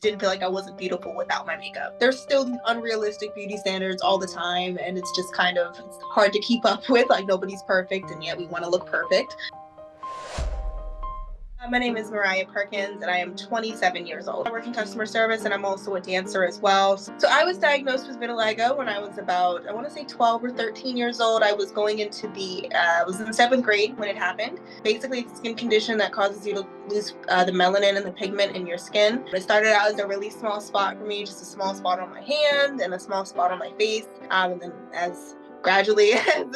Didn't feel like I wasn't beautiful without my makeup. There's still unrealistic beauty standards all the time, and it's just kind of it's hard to keep up with. Like, nobody's perfect, and yet we want to look perfect. My name is Mariah Perkins, and I am 27 years old. I work in customer service, and I'm also a dancer as well. So I was diagnosed with vitiligo when I was about, I want to say 12 or 13 years old. I was going into I was in 7th grade when it happened. Basically, it's a skin condition that causes you to lose the melanin and the pigment in your skin. It started out as a really small spot for me, just a small spot on my hand and a small spot on my face. And then as gradually as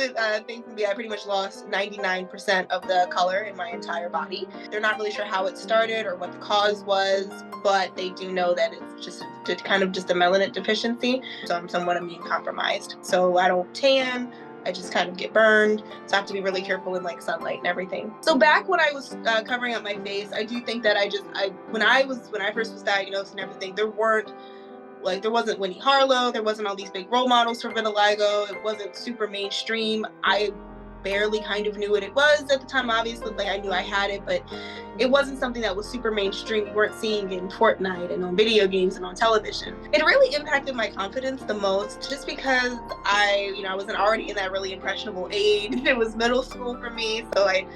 things can be, I pretty much lost 99% of the color in my entire body. They're not really sure how it started or what the cause was, but they do know that it's just a melanin deficiency. So I'm somewhat immune compromised. So I don't tan. I just kind of get burned. So I have to be really careful with like sunlight and everything. So back when I was covering up my face, I do think that when I first was diagnosed and everything, there wasn't Winnie Harlow, there wasn't all these big role models for vitiligo, it wasn't super mainstream. I barely kind of knew what it was at the time. Obviously, like I knew I had it, but it wasn't something that was super mainstream. You weren't seeing it in Fortnite and on video games and on television. It really impacted my confidence the most, just because I wasn't already in that really impressionable age. It was middle school for me, so I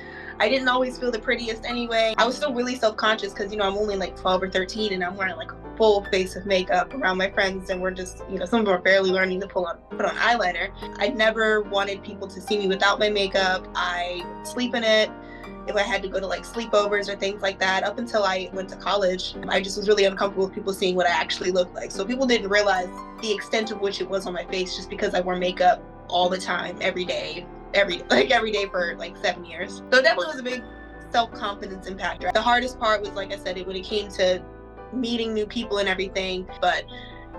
didn't always feel the prettiest anyway. I was still really self-conscious because, I'm only like 12 or 13 and I'm wearing like a full face of makeup around my friends, and we're just, some of them are barely learning to put on eyeliner. I never wanted people to see me without my makeup. I would sleep in it. If I had to go to like sleepovers or things like that, up until I went to college, I just was really uncomfortable with people seeing what I actually looked like. So people didn't realize the extent of which it was on my face just because I wore makeup all the time, every day for like 7 years. So it definitely was a big self-confidence impactor. The hardest part was, like I said, when it came to meeting new people and everything. But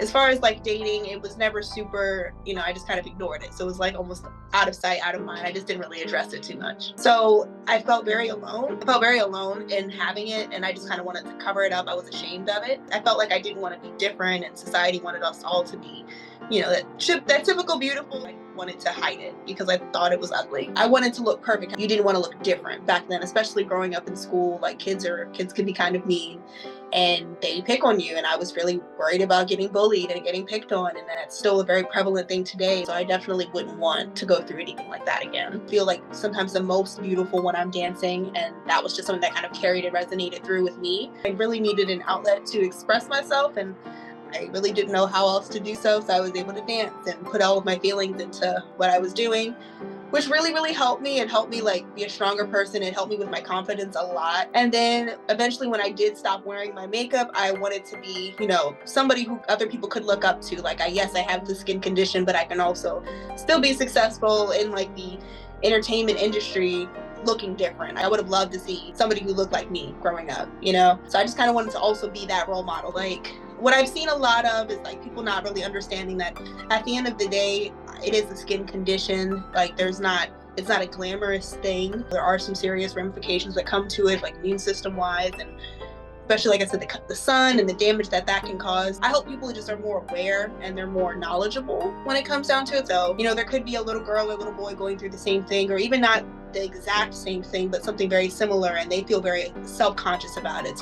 as far as like dating, it was never super, I just kind of ignored it. So it was like almost out of sight, out of mind. I just didn't really address it too much. So I felt very alone. I felt very alone in having it, and I just kind of wanted to cover it up. I was ashamed of it. I felt like I didn't want to be different, and society wanted us all to be, that typical beautiful. I wanted to hide it because I thought it was ugly. I wanted to look perfect. You didn't want to look different back then, especially growing up in school. Like kids can be kind of mean, and they pick on you. And I was really worried about getting bullied and getting picked on, and that's still a very prevalent thing today. So I definitely wouldn't want to go through anything like that again. I feel like sometimes the most beautiful when I'm dancing, and that was just something that kind of carried and resonated through with me. I really needed an outlet to express myself, and I really didn't know how else to do so. So I was able to dance and put all of my feelings into what I was doing, which really, really helped me. It helped me like be a stronger person. It helped me with my confidence a lot. And then eventually when I did stop wearing my makeup, I wanted to be, somebody who other people could look up to. Like, yes, I have the skin condition, but I can also still be successful in like the entertainment industry looking different. I would have loved to see somebody who looked like me growing up, So I just kind of wanted to also be that role model. Like, what I've seen a lot of is like people not really understanding that at the end of the day, it is a skin condition. Like it's not a glamorous thing. There are some serious ramifications that come to it, like immune system wise, and especially, like I said, the sun and the damage that can cause. I hope people just are more aware and they're more knowledgeable when it comes down to it. So, there could be a little girl or a little boy going through the same thing, or even not the exact same thing, but something very similar, and they feel very self-conscious about it.